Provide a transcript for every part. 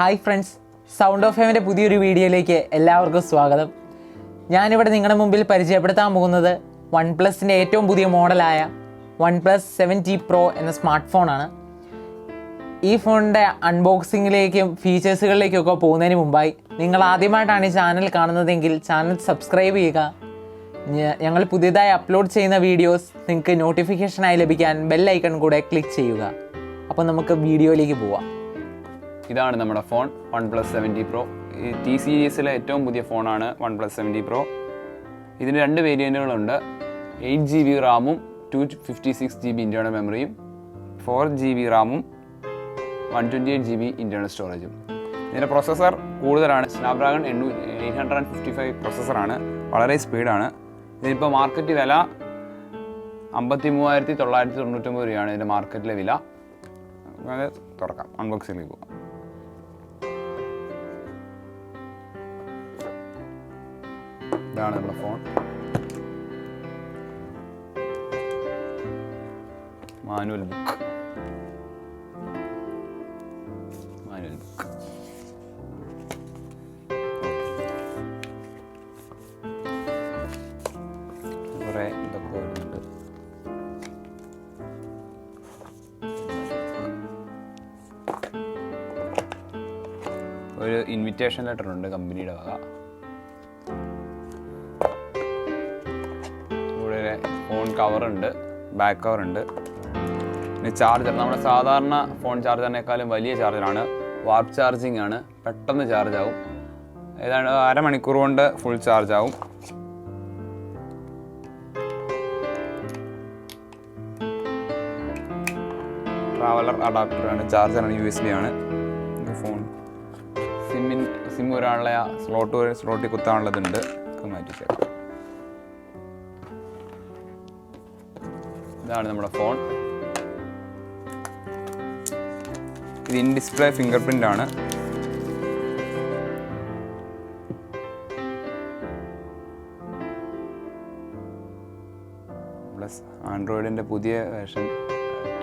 Hi friends, sound of ഫെയിമിൻ്റെ പുതിയൊരു വീഡിയോയിലേക്ക് എല്ലാവർക്കും സ്വാഗതം. ഞാനിവിടെ നിങ്ങളുടെ മുമ്പിൽ പരിചയപ്പെടുത്താൻ പോകുന്നത് OnePlusൻ്റെ ഏറ്റവും പുതിയ മോഡലായ OnePlus 7T Pro എന്ന സ്മാർട്ട് ഫോണാണ്. ഈ ഫോണിൻ്റെ അൺബോക്സിങ്ങിലേക്കും ഫീച്ചേഴ്സുകളിലേക്കൊക്കെ പോകുന്നതിന് മുമ്പായി നിങ്ങൾ ആദ്യമായിട്ടാണ് ഈ ചാനൽ കാണുന്നതെങ്കിൽ ചാനൽ സബ്സ്ക്രൈബ് ചെയ്യുക. ഞങ്ങൾ പുതിയതായി അപ്ലോഡ് ചെയ്യുന്ന വീഡിയോസ് നിങ്ങൾക്ക് നോട്ടിഫിക്കേഷനായി ലഭിക്കാൻ ബെൽ ഐക്കൺ കൂടെ ക്ലിക്ക് ചെയ്യുക. അപ്പോൾ നമുക്ക് വീഡിയോയിലേക്ക് പോവാം. ഇതാണ് നമ്മുടെ ഫോൺ OnePlus 7T Pro. ഈ ടി സീരീസിലെ ഏറ്റവും പുതിയ ഫോണാണ് OnePlus 7T Pro. ഇതിന് 2 വേരിയൻറ്റുകളുണ്ട്. 8GB റാമും 256GB ഇൻറ്റേർണൽ മെമ്മറിയും, 4GB റാമും 128GB ഇൻറ്റേർണൽ സ്റ്റോറേജും. ഇതിൻ്റെ പ്രൊസസ്സർ കൂടുതലാണ്. സ്നാപ്ഡ്രാഗൺ 855 പ്രൊസസ്സറാണ്. വളരെ സ്പീഡാണ്. ഇതിനിപ്പോൾ മാർക്കറ്റ് വില 53,999 രൂപയാണ് ഇതിൻ്റെ മാർക്കറ്റിലെ വില. അത് തുറക്കാം, അൺബോക്സിങ്ങിലേക്ക് പോകാം. ഇതാണ് നമ്മുടെ ഫോൺ. മാനുവൽ ബുക്ക് കുറേ ഇതൊക്കെ വരുന്നുണ്ട്. ഒരു ഇൻവിറ്റേഷൻ ലെറ്റർ ഉണ്ട് കമ്പനിയുടെ വക. ഇവിടെ ഫോൺ കവറുണ്ട്, ബാക്ക് കവറുണ്ട്. പിന്നെ ചാർജർ, നമ്മുടെ സാധാരണ ഫോൺ ചാർജറിനേക്കാളും വലിയ ചാർജറാണ്. വാർപ്പ് ചാർജിങ് ആണ്, പെട്ടെന്ന് ചാർജ് ആവും. ഏതാണ്ട് അരമണിക്കൂർ കൊണ്ട് ഫുൾ ചാർജ് ആവും. ട്രാവലർ അഡാപ്റ്ററാണ്, ചാർജറാണ്, USB ആണ്. ഫോൺ സിം ഒരാളുടെ സ്ലോട്ടിൽ കുത്താനുള്ളതുണ്ട്. മാറ്റിച്ചേക്കാം. ഇതാണ് നമ്മുടെ ഫോൺ. ഇത് ഇൻ ഡിസ്പ്ലേ ഫിംഗർ പ്രിൻ്റ് ആണ്. പ്ലസ് ആൻഡ്രോയിഡിൻ്റെ പുതിയ വേർഷൻ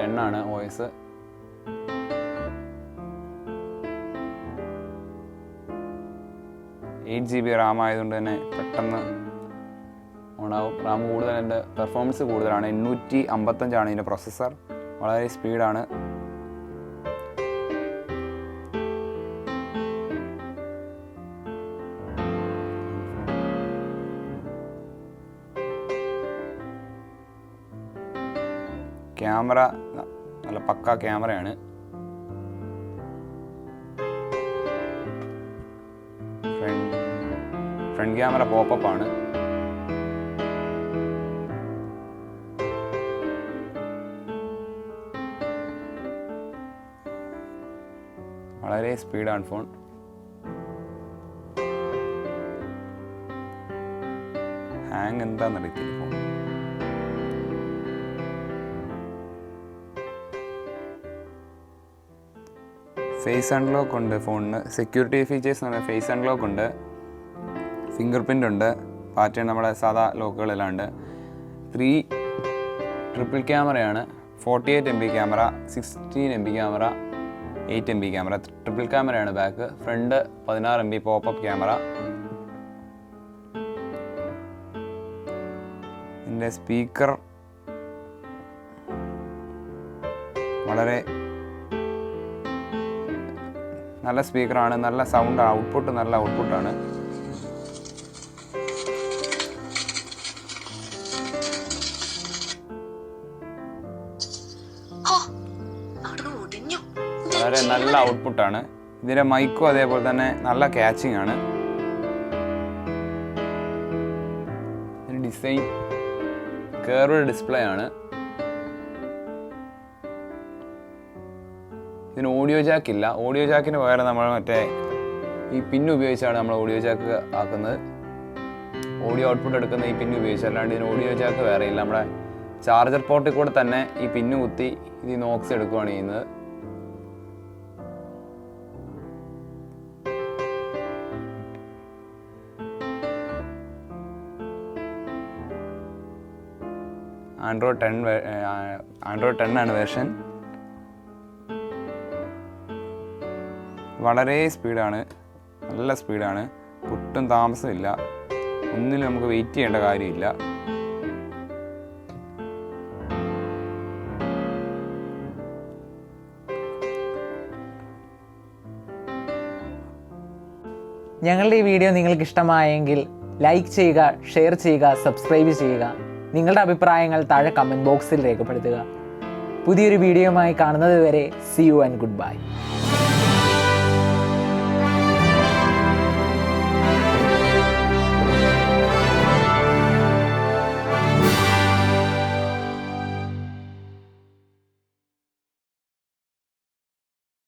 10 ആണ് OS. GB റാം ആയതുകൊണ്ട് തന്നെ പെട്ടെന്ന് ഓണാവും. റാം കൂടുതലുണ്ട്, പെർഫോമൻസ് കൂടുതലാണ്. 855 ഇതിൻ്റെ പ്രൊസസ്സർ. വളരെ സ്പീഡാണ്. ക്യാമറ നല്ല പക്കാ ക്യാമറയാണ്. ഫ്രണ്ട് ക്യാമറ പോപ്പപ്പ് ആണ്. വളരെ സ്പീഡാണ് ഫോൺ. ഹാങ് എന്താണെന്നറിയത്തില്ല ഫോൺ. ഫേസ് അൺലോക്ക് ഉണ്ട് ഫോണിന്. സെക്യൂരിറ്റി ഫീച്ചേഴ്സ് എന്ന് പറഞ്ഞാൽ ഫേസ് അൺലോക്ക് ഉണ്ട്, ഫിംഗർ പ്രിൻ്റ് ഉണ്ട്, പാറ്റേൺ നമ്മുടെ സാധാ ലോക്കുകളെല്ലാം ഉണ്ട്. 3 ട്രിപ്പിൾ ക്യാമറയാണ്. 48 MB camera, 16 MB camera, 8 MB camera. Triple ക്യാമറയാണ് back. Front 16 MB popup camera. ഇതിൻ്റെ സ്പീക്കർ വളരെ നല്ല സ്പീക്കറാണ്. നല്ല സൗണ്ട് ഔട്ട്പുട്ട്, നല്ല ഔട്ട്പുട്ടാണ്. വളരെ നല്ല ഔട്ട്പുട്ടാണ്. ഇതിൻ്റെ മൈക്കും അതേപോലെ തന്നെ നല്ല ക്യാച്ചിങ് ആണ്. ഇതിൻ്റെ ഡിസൈൻ കർവ്ഡ് ഡിസ്പ്ലേ ആണ്. ഇതിന് ഓഡിയോ ജാക്ക് ഇല്ല. ഓഡിയോ ജാക്കിന് പകരം നമ്മൾ മറ്റേ ഈ പിന്ന് ഉപയോഗിച്ചാണ് നമ്മൾ ഓഡിയോ ജാക്ക് ആക്കുന്നത്. ഓഡിയോ ഔട്ട്പുട്ട് എടുക്കുന്ന ഈ പിന്ന് ഉപയോഗിച്ച്, അല്ലാണ്ട് ഇതിന് ഓഡിയോ ജാക്ക് വേറെ ഇല്ല. നമ്മുടെ ചാർജർ പോർട്ടിൽ കൂടെ തന്നെ ഈ പിന്ന് കുത്തി ഇത് നോക്സ് എടുക്കുകയാണ് ചെയ്യുന്നത്. ആൻഡ്രോയിഡ് 10 ആണ് വേർഷൻ. വളരെ സ്പീഡാണ്, നല്ല സ്പീഡാണ്, ഒട്ടും താമസമില്ല, ഒന്നിലും നമുക്ക് വെയിറ്റ് ചെയ്യേണ്ട കാര്യമില്ല. ഞങ്ങളുടെ ഈ വീഡിയോ നിങ്ങൾക്ക് ഇഷ്ടമായെങ്കിൽ ലൈക്ക് ചെയ്യുക, ഷെയർ ചെയ്യുക, സബ്സ്ക്രൈബ് ചെയ്യുക. നിങ്ങളുടെ അഭിപ്രായങ്ങൾ താഴെ കമൻറ്റ് ബോക്സിൽ രേഖപ്പെടുത്തുക. പുതിയൊരു വീഡിയോയുമായി കാണുന്നത് വരെ see you and good bye.